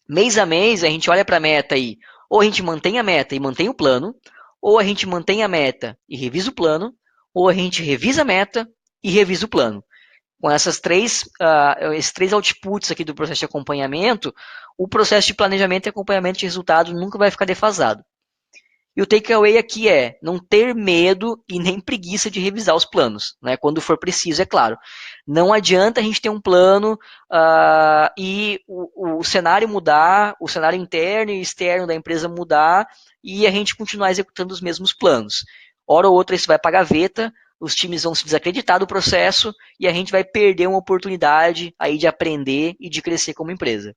Mês a mês, a gente olha para a meta aí, ou a gente mantém a meta e mantém o plano, ou a gente mantém a meta e revisa o plano, ou a gente revisa a meta e revisa o plano. Com esses três outputs aqui do processo de acompanhamento, o processo de planejamento e acompanhamento de resultado nunca vai ficar defasado. E o takeaway aqui é não ter medo e nem preguiça de revisar os planos, né? Quando for preciso, é claro. Não adianta a gente ter um plano e o cenário mudar, o cenário interno e externo da empresa mudar e a gente continuar executando os mesmos planos. Hora ou outra isso vai para a gaveta, os times vão se desacreditar do processo e a gente vai perder uma oportunidade aí de aprender e de crescer como empresa.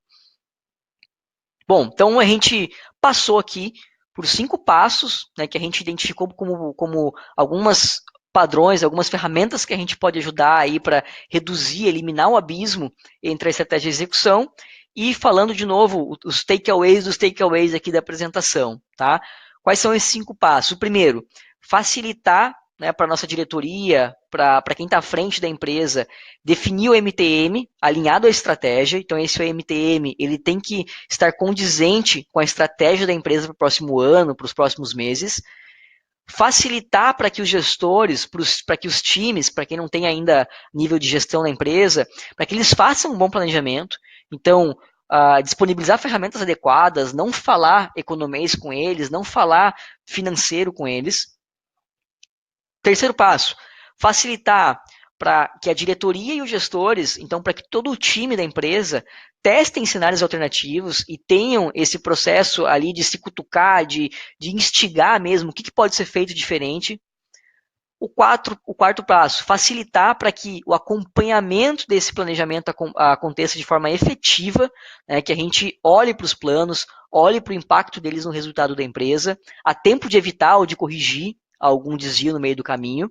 Bom, então a gente passou aqui por 5 passos, né, que a gente identificou como algumas padrões, algumas ferramentas que a gente pode ajudar aí para reduzir, eliminar o abismo entre a estratégia e a execução. E falando de novo os takeaways dos takeaways aqui da apresentação, tá? Quais são esses 5 passos? O primeiro, facilitar, né, para a nossa diretoria, para quem está à frente da empresa, definir o MTM alinhado à estratégia. Então, esse MTM ele tem que estar condizente com a estratégia da empresa para o próximo ano, para os próximos meses. Facilitar para que os gestores, para que os times, para quem não tem ainda nível de gestão na empresa, para que eles façam um bom planejamento. Então, disponibilizar ferramentas adequadas, não falar economês com eles, não falar financeiro com eles. Terceiro passo, facilitar para que a diretoria e os gestores, então para que todo o time da empresa testem cenários alternativos e tenham esse processo ali de se cutucar, de instigar mesmo o que pode ser feito diferente. O quarto passo, facilitar para que o acompanhamento desse planejamento aconteça de forma efetiva, né, que a gente olhe para os planos, olhe para o impacto deles no resultado da empresa, a tempo de evitar ou de corrigir algum desvio no meio do caminho.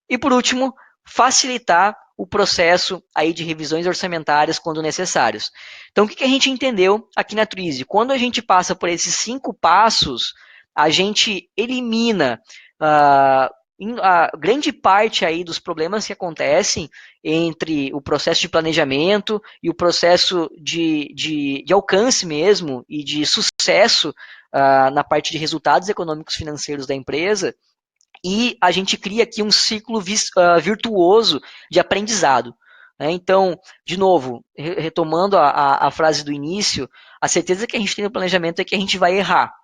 E por último, facilitar o processo aí de revisões orçamentárias quando necessários. Então, o que a gente entendeu aqui na Twizy? Quando a gente passa por esses 5 passos, a gente elimina a grande parte aí dos problemas que acontecem entre o processo de planejamento e o processo de alcance mesmo e de sucesso na parte de resultados econômicos financeiros da empresa, e a gente cria aqui um ciclo virtuoso de aprendizado. Então, de novo, retomando a frase do início, a certeza que a gente tem no planejamento é que a gente vai errar.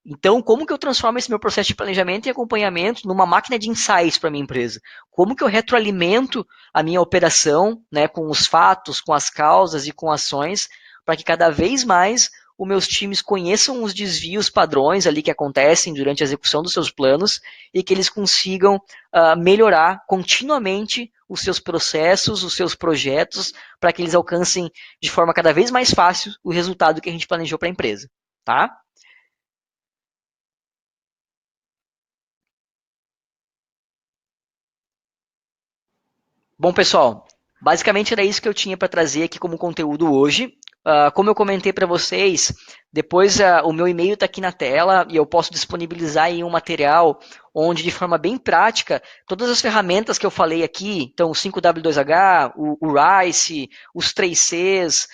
Então, como que eu transformo esse meu processo de planejamento e acompanhamento numa máquina de insights para a minha empresa? Como que eu retroalimento a minha operação, né, com os fatos, com as causas e com ações, para que cada vez mais os meus times conheçam os desvios padrões ali que acontecem durante a execução dos seus planos e que eles consigam melhorar continuamente os seus processos, os seus projetos, para que eles alcancem de forma cada vez mais fácil o resultado que a gente planejou para a empresa, tá? Bom, pessoal, basicamente era isso que eu tinha para trazer aqui como conteúdo hoje. Como eu comentei para vocês, depois o meu e-mail está aqui na tela e eu posso disponibilizar aí um material onde, de forma bem prática, todas as ferramentas que eu falei aqui, então o 5W2H, o RICE, os 3Cs,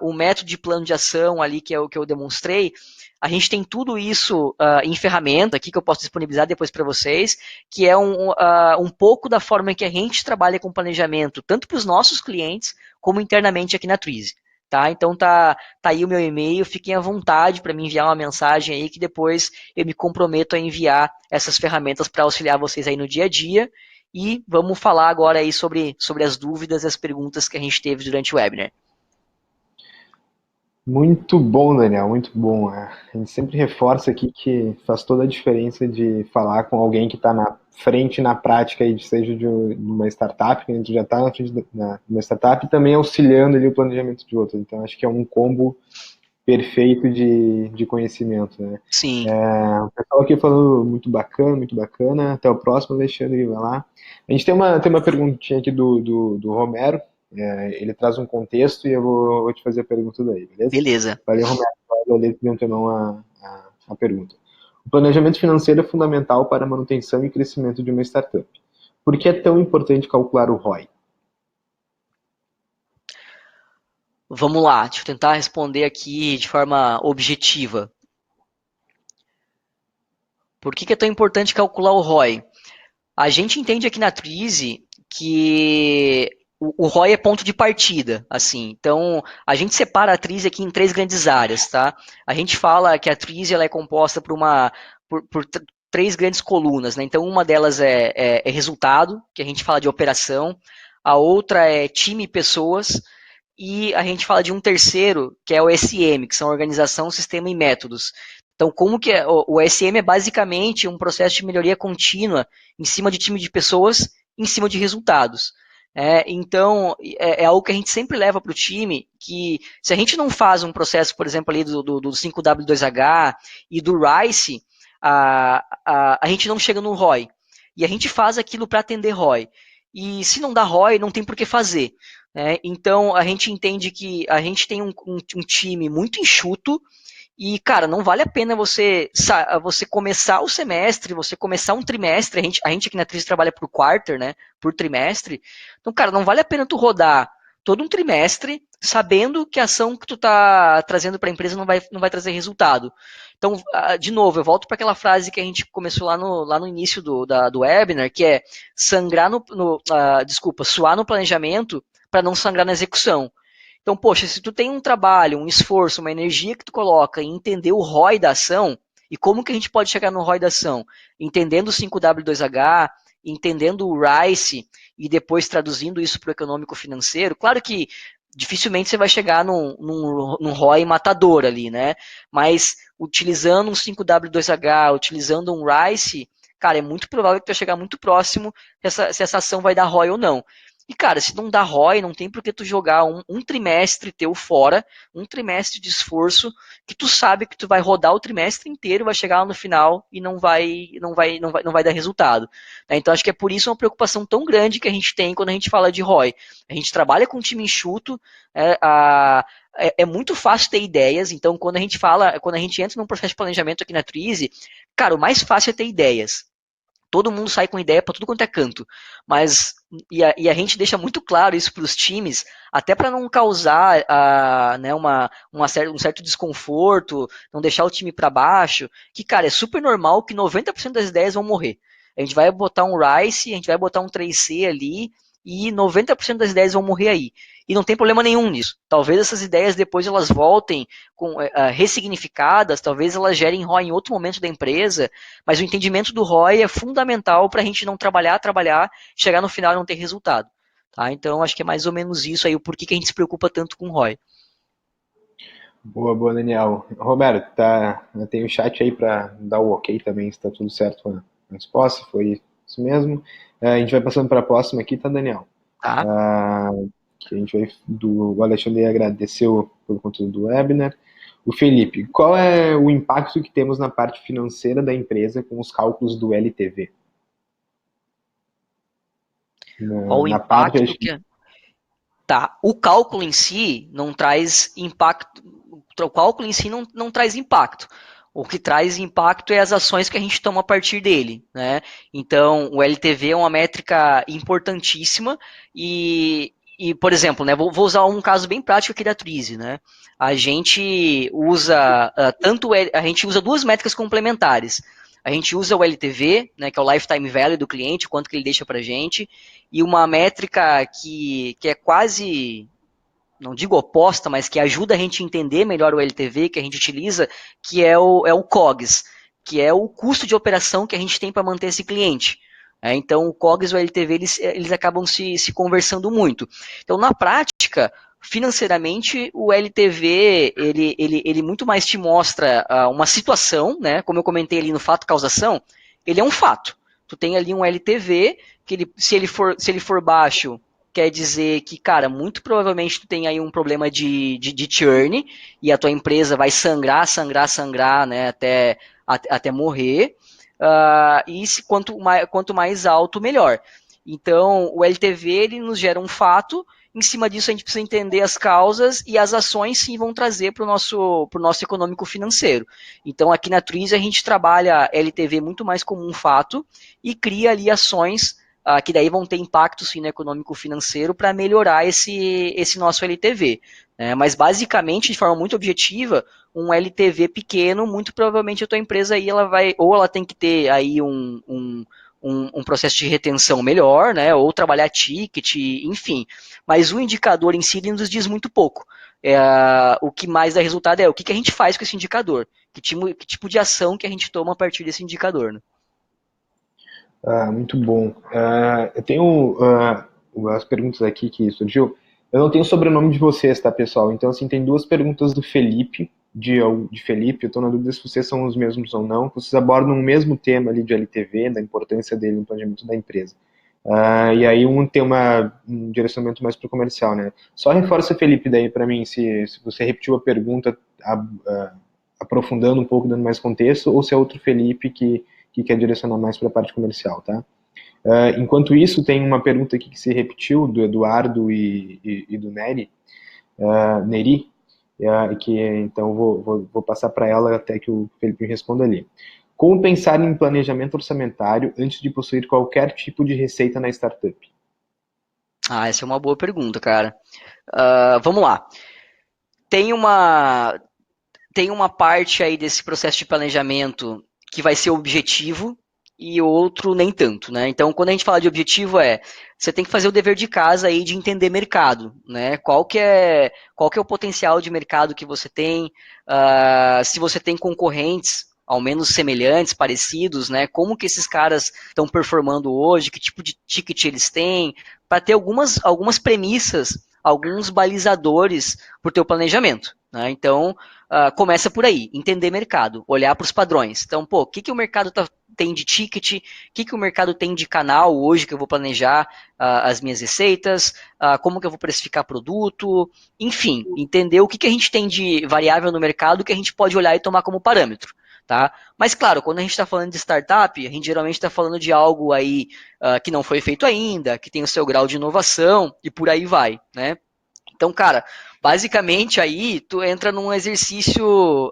o método de plano de ação ali que é o que eu demonstrei, a gente tem tudo isso em ferramenta aqui que eu posso disponibilizar depois para vocês, que é um pouco da forma que a gente trabalha com planejamento, tanto para os nossos clientes, como internamente aqui na Twizy. Tá? Então tá aí o meu e-mail, fiquem à vontade para me enviar uma mensagem aí que depois eu me comprometo a enviar essas ferramentas para auxiliar vocês aí no dia a dia. E vamos falar agora aí sobre as dúvidas e as perguntas que a gente teve durante o webinar. Muito bom, Daniel, muito bom. A gente sempre reforça aqui que faz toda a diferença de falar com alguém que está na frente, na prática, aí, seja de uma startup, que a gente já está na frente de uma startup, e também auxiliando ali o planejamento de outras. Então, acho que é um combo perfeito de conhecimento, né? Sim. O pessoal aqui falando muito bacana, muito bacana. Até o próximo, Alexandre, vai lá. A gente tem uma perguntinha aqui do Romero. Ele traz um contexto e eu vou te fazer a pergunta daí, beleza? Beleza. Valeu, Romero. Eu ler de antemão a pergunta. O planejamento financeiro é fundamental para a manutenção e crescimento de uma startup. Por que é tão importante calcular o ROI? Vamos lá, deixa eu tentar responder aqui de forma objetiva. Por que é tão importante calcular o ROI? A gente entende aqui na Twizy que o ROI é ponto de partida, assim. Então, a gente separa a Twizy aqui em três grandes áreas, tá? A gente fala que a Twizy ela é composta por três grandes colunas, né? Então, uma delas é resultado, que a gente fala de operação. A outra é time e pessoas. E a gente fala de um terceiro, que é o SM, que são organização, sistema e métodos. Então, como que é? O SM é basicamente um processo de melhoria contínua em cima de time de pessoas, em cima de resultados. Então, é algo que a gente sempre leva para o time, que se a gente não faz um processo, por exemplo, ali do 5W2H e do RICE, a gente não chega no ROI. E a gente faz aquilo para atender ROI. E se não dá ROI, não tem por que fazer. Então, a gente entende que a gente tem um time muito enxuto, e, cara, não vale a pena você começar o semestre, você começar um trimestre, a gente aqui na Tris trabalha por quarter, né, por trimestre. Então, cara, não vale a pena tu rodar todo um trimestre sabendo que a ação que tu tá trazendo para a empresa não vai trazer resultado. Então, de novo, eu volto para aquela frase que a gente começou lá no início do webinar, que é suar no planejamento para não sangrar na execução. Então, poxa, se tu tem um trabalho, um esforço, uma energia que tu coloca em entender o ROI da ação, e como que a gente pode chegar no ROI da ação? Entendendo o 5W2H, entendendo o RICE, e depois traduzindo isso para o econômico financeiro, claro que dificilmente você vai chegar num ROI matador ali, né? Mas utilizando um 5W2H, utilizando um RICE, cara, é muito provável que tu vai chegar muito próximo se essa ação vai dar ROI ou não. E, cara, se não dá ROI, não tem por que tu jogar um trimestre teu fora, um trimestre de esforço, que tu sabe que tu vai rodar o trimestre inteiro, vai chegar lá no final e não vai dar resultado. Então, acho que é por isso uma preocupação tão grande que a gente tem quando a gente fala de ROI. A gente trabalha com um time enxuto, é muito fácil ter ideias, então quando a gente entra num processo de planejamento aqui na Twizy, cara, o mais fácil é ter ideias. Todo mundo sai com ideia para tudo quanto é canto, mas e a gente deixa muito claro isso para os times, até para não causar né, um certo desconforto, não deixar o time para baixo, que, cara, é super normal que 90% das ideias vão morrer. A gente vai botar um Rice, a gente vai botar um 3C ali, e 90% das ideias vão morrer aí. E não tem problema nenhum nisso. Talvez essas ideias depois elas voltem ressignificadas, talvez elas gerem ROI em outro momento da empresa, mas o entendimento do ROI é fundamental para a gente não trabalhar, chegar no final e não ter resultado. Tá? Então, acho que é mais ou menos isso aí, o porquê que a gente se preocupa tanto com o ROI. Boa, boa, Daniel. Roberto, tem o chat aí para dar o ok também, se está tudo certo com a resposta, foi isso mesmo. A gente vai passando para a próxima aqui, tá, Daniel? Tá? Que a gente vai, o Alexandre agradeceu pelo conteúdo do webinar. O Felipe, qual é o impacto que temos na parte financeira da empresa com os cálculos do LTV? Qual o Na parte, impacto que. Tá. O cálculo em si não traz impacto. O cálculo em si não traz impacto. O que traz impacto é as ações que a gente toma a partir dele, né? Então, o LTV é uma métrica importantíssima e por exemplo, né, vou usar um caso bem prático aqui da Twizy, né? A gente usa a gente usa duas métricas complementares. A gente usa o LTV, né, que é o lifetime value do cliente, quanto que ele deixa pra gente, e uma métrica que é quase, não digo oposta, mas que ajuda a gente a entender melhor o LTV que a gente utiliza, que é o COGS, que é o custo de operação que a gente tem para manter esse cliente. Então, o COGS e o LTV, eles acabam se conversando muito. Então, na prática, financeiramente, o LTV, ele muito mais te mostra uma situação, né? Como eu comentei ali no fato causação, ele é um fato. Tu tem ali um LTV, que se ele for baixo, quer dizer que, cara, muito provavelmente tu tem aí um problema de churn, e a tua empresa vai sangrar, né, até morrer. E quanto mais alto, melhor. Então, o LTV, ele nos gera um fato. Em cima disso, a gente precisa entender as causas, e as ações sim vão trazer para o nosso econômico financeiro. Então, aqui na Twizy, a gente trabalha LTV muito mais como um fato e cria ali ações que daí vão ter impacto sim no econômico financeiro para melhorar esse nosso LTV. Mas basicamente, de forma muito objetiva, um LTV pequeno, muito provavelmente a tua empresa aí ela tem que ter aí um processo de retenção melhor, né? Ou trabalhar ticket, enfim. Mas o indicador em si ele nos diz muito pouco. O que mais dá resultado é o que a gente faz com esse indicador, que tipo de ação que a gente toma a partir desse indicador. Né? Muito bom. Eu tenho as perguntas aqui que surgiu. Eu não tenho o sobrenome de vocês, tá, pessoal? Então, assim, tem duas perguntas do Felipe, de Felipe. Eu estou na dúvida se vocês são os mesmos ou não. Vocês abordam o mesmo tema ali de LTV, da importância dele no planejamento da empresa. E aí um tem um direcionamento mais para o comercial, né? Só reforça, Felipe, daí para mim, se você repetiu a pergunta aprofundando um pouco, dando mais contexto, ou se é outro Felipe que quer direcionar mais para a parte comercial, tá? Enquanto isso, tem uma pergunta aqui que se repetiu, do Eduardo e do Neri, que então vou passar para ela até que o Felipe responda ali. Como pensar em planejamento orçamentário antes de possuir qualquer tipo de receita na startup? Essa é uma boa pergunta, cara. Vamos lá. Tem uma, tem uma parte aí desse processo de planejamento que vai ser objetivo e outro nem tanto, né? Então, quando a gente fala de objetivo você tem que fazer o dever de casa aí de entender mercado, né? Qual que é o potencial de mercado que você tem, se você tem concorrentes ao menos semelhantes, parecidos, né? Como que esses caras estão performando hoje, que tipo de ticket eles têm, para ter algumas premissas, alguns balizadores para o teu planejamento. Né? Então, começa por aí, entender mercado, olhar para os padrões. Então, o que o mercado tem de ticket, o que o mercado tem de canal hoje que eu vou planejar as minhas receitas, como que eu vou precificar produto, enfim, entender o que a gente tem de variável no mercado que a gente pode olhar e tomar como parâmetro. Tá? Mas claro, quando a gente está falando de startup, a gente geralmente está falando de algo aí que não foi feito ainda, que tem o seu grau de inovação e por aí vai, né? Então, cara, basicamente aí tu entra num exercício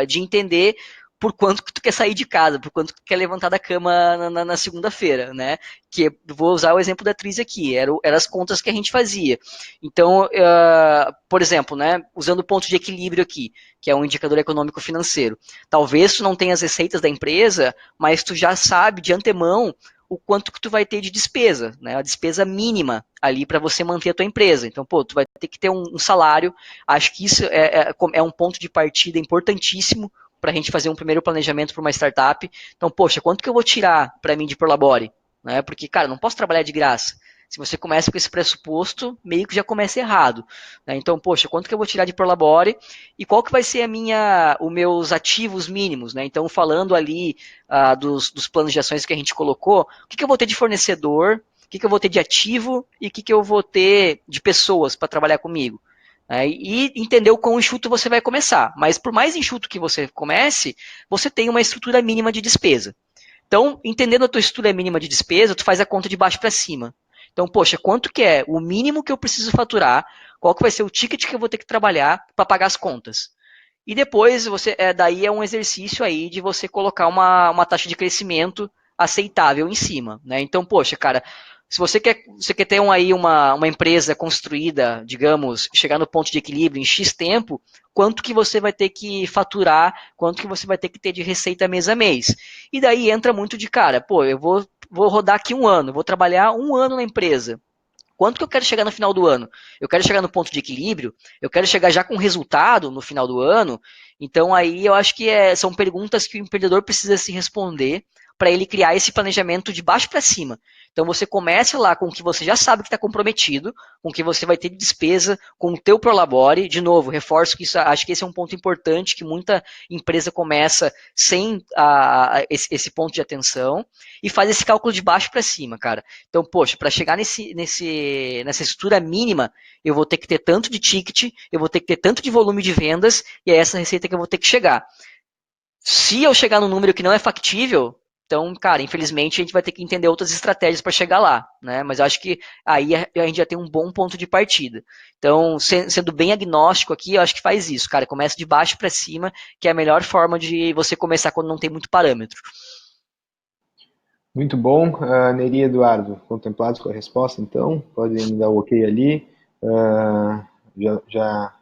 de entender por quanto que tu quer sair de casa, por quanto que tu quer levantar da cama na segunda-feira, né? Que vou usar o exemplo da atriz aqui, eram as contas que a gente fazia. Então, por exemplo, né, usando o ponto de equilíbrio aqui, que é um indicador econômico financeiro, talvez tu não tenha as receitas da empresa, mas tu já sabe de antemão o quanto que tu vai ter de despesa, né? A despesa mínima ali para você manter a tua empresa. Então, tu vai ter que ter um salário. Acho que isso é um ponto de partida importantíssimo para a gente fazer um primeiro planejamento para uma startup. Então, poxa, quanto que eu vou tirar para mim de Prolabore? Né? Porque, cara, não posso trabalhar de graça. Se você começa com esse pressuposto, meio que já começa errado. Né? Então, poxa, quanto que eu vou tirar de Prolabore e qual que vai ser os meus ativos mínimos? Né? Então, falando ali dos planos de ações que a gente colocou, o que eu vou ter de fornecedor, o que eu vou ter de ativo e o que eu vou ter de pessoas para trabalhar comigo. E entender o quão enxuto você vai começar. Mas por mais enxuto que você comece, você tem uma estrutura mínima de despesa. Então, entendendo a tua estrutura mínima de despesa, tu faz a conta de baixo para cima. Então, poxa, quanto que é o mínimo que eu preciso faturar? Qual que vai ser o ticket que eu vou ter que trabalhar para pagar as contas? E depois, daí é um exercício aí de você colocar uma taxa de crescimento aceitável em cima. Né? Então, poxa, cara, se você quer ter aí uma empresa construída, digamos, chegar no ponto de equilíbrio em X tempo, quanto que você vai ter que faturar, quanto que você vai ter que ter de receita mês a mês. E daí entra muito de cara, eu vou rodar aqui um ano, vou trabalhar um ano na empresa. Quanto que eu quero chegar no final do ano? Eu quero chegar no ponto de equilíbrio? Eu quero chegar já com resultado no final do ano? Então aí eu acho que são perguntas que o empreendedor precisa se responder para ele criar esse planejamento de baixo para cima. Então você começa lá com o que você já sabe que está comprometido, com o que você vai ter de despesa, com o teu Prolabore. De novo, reforço que isso, acho que esse é um ponto importante que muita empresa começa sem esse ponto de atenção e faz esse cálculo de baixo para cima, cara. Então, poxa, para chegar nessa estrutura mínima, eu vou ter que ter tanto de ticket, eu vou ter que ter tanto de volume de vendas, e é essa receita que eu vou ter que chegar. Se eu chegar num número que não é factível, então, cara, infelizmente a gente vai ter que entender outras estratégias para chegar lá, né? Mas eu acho que aí a gente já tem um bom ponto de partida. Então, sendo bem agnóstico aqui, eu acho que faz isso, cara. Começa de baixo para cima, que é a melhor forma de você começar quando não tem muito parâmetro. Muito bom. Neri e Eduardo, contemplados com a resposta, então, podem me dar o ok ali. Já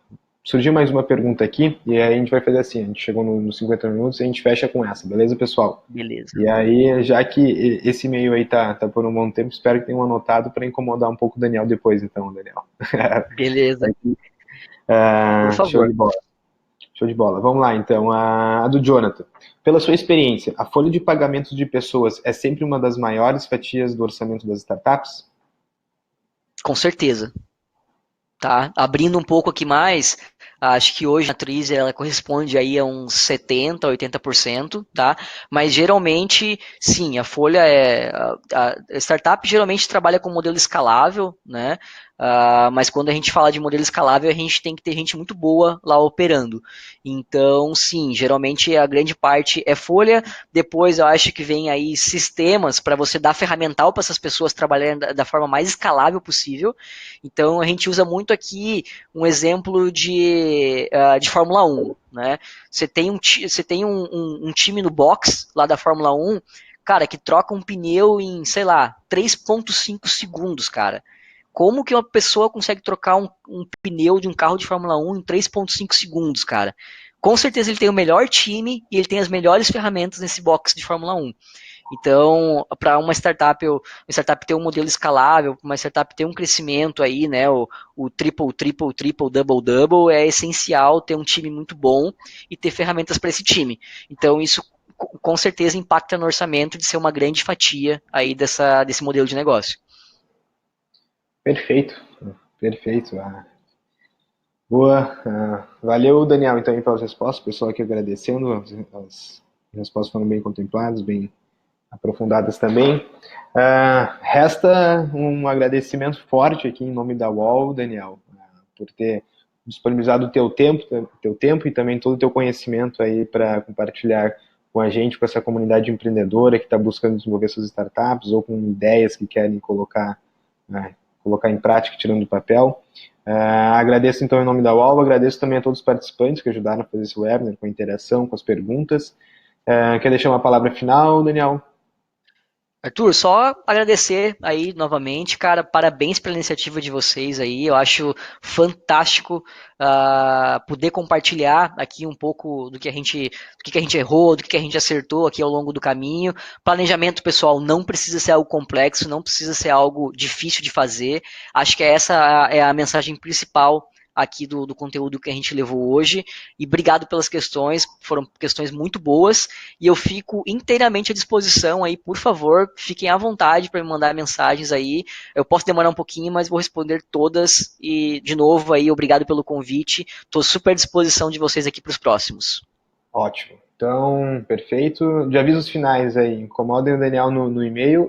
surgiu mais uma pergunta aqui, e aí a gente vai fazer assim, a gente chegou nos 50 minutos e a gente fecha com essa, beleza, pessoal? Beleza. E aí, já que esse e-mail aí tá por um bom tempo, espero que tenham anotado para incomodar um pouco o Daniel depois, então, Daniel. Beleza. Por Show favor. de bola. Show de bola. Vamos lá, então. A do Jonathan. Pela sua experiência, a folha de pagamentos de pessoas é sempre uma das maiores fatias do orçamento das startups? Com certeza. Tá? Abrindo um pouco aqui mais, acho que hoje a matriz ela corresponde aí a uns 70, 80%, tá? Mas geralmente, sim, a folha a startup geralmente trabalha com modelo escalável, né? Mas quando a gente fala de modelo escalável, a gente tem que ter gente muito boa lá operando. Então, sim, geralmente a grande parte é folha. Depois eu acho que vem aí sistemas para você dar ferramental para essas pessoas trabalharem da forma mais escalável possível. Então a gente usa muito aqui um exemplo de Fórmula 1. Né? Você tem um time no box lá da Fórmula 1, cara, que troca um pneu em, sei lá, 3,5 segundos, cara. Como que uma pessoa consegue trocar um pneu de um carro de Fórmula 1 em 3,5 segundos, cara? Com certeza ele tem o melhor time e ele tem as melhores ferramentas nesse box de Fórmula 1. Então, para uma startup ter um modelo escalável, uma startup ter um crescimento aí, né, o triple, triple, triple, double, double, é essencial ter um time muito bom e ter ferramentas para esse time. Então, isso com certeza impacta no orçamento de ser uma grande fatia aí desse modelo de negócio. Perfeito. Perfeito. Boa. Valeu, Daniel, então, aí pelas respostas. O pessoal aqui agradecendo. As respostas foram bem contempladas, bem aprofundadas também. Resta um agradecimento forte aqui em nome da UOL, Daniel, por ter disponibilizado o teu tempo e também todo o teu conhecimento aí para compartilhar com a gente, com essa comunidade empreendedora que está buscando desenvolver suas startups ou com ideias que querem colocar em prática, tirando do papel. Agradeço então em nome da UOL, agradeço também a todos os participantes que ajudaram a fazer esse webinar, com a interação, com as perguntas. Quer deixar uma palavra final, Daniel? Arthur, só agradecer aí novamente, cara, parabéns pela iniciativa de vocês aí, eu acho fantástico poder compartilhar aqui um pouco do que a gente errou, do que a gente acertou aqui ao longo do caminho. Planejamento, pessoal, não precisa ser algo complexo, não precisa ser algo difícil de fazer, acho que essa é a mensagem principal aqui do conteúdo que a gente levou hoje, e obrigado pelas questões, foram questões muito boas, e eu fico inteiramente à disposição aí, por favor, fiquem à vontade para me mandar mensagens aí, eu posso demorar um pouquinho, mas vou responder todas, e de novo aí, obrigado pelo convite, estou super à disposição de vocês aqui para os próximos. Ótimo. Então, perfeito. De avisos finais aí, incomodem o Daniel no e-mail.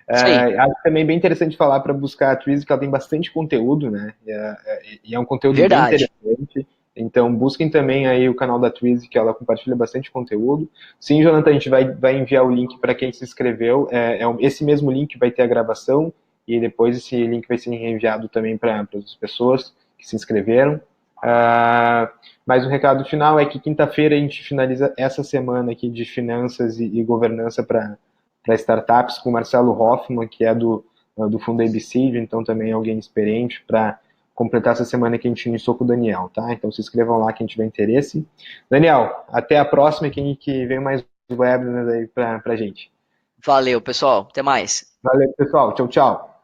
Isso aí, Acho também bem interessante falar para buscar a Twizy, que ela tem bastante conteúdo, né? E é um conteúdo bem verdade. interessante. Então, busquem também aí o canal da Twizy, que ela compartilha bastante conteúdo. Sim, Jonathan, a gente vai enviar o link para quem se inscreveu. Esse mesmo link vai ter a gravação e depois esse link vai ser enviado também para as pessoas que se inscreveram. Mas o recado final é que quinta-feira a gente finaliza essa semana aqui de finanças e governança para startups com o Marcelo Hoffman, que é do fundo ABC, então também é alguém experiente para completar essa semana que a gente iniciou com o Daniel, tá? Então se inscrevam lá quem tiver interesse. Daniel, até a próxima, que vem mais webinars aí para gente. Valeu, pessoal, até mais. Valeu, pessoal. Tchau, tchau.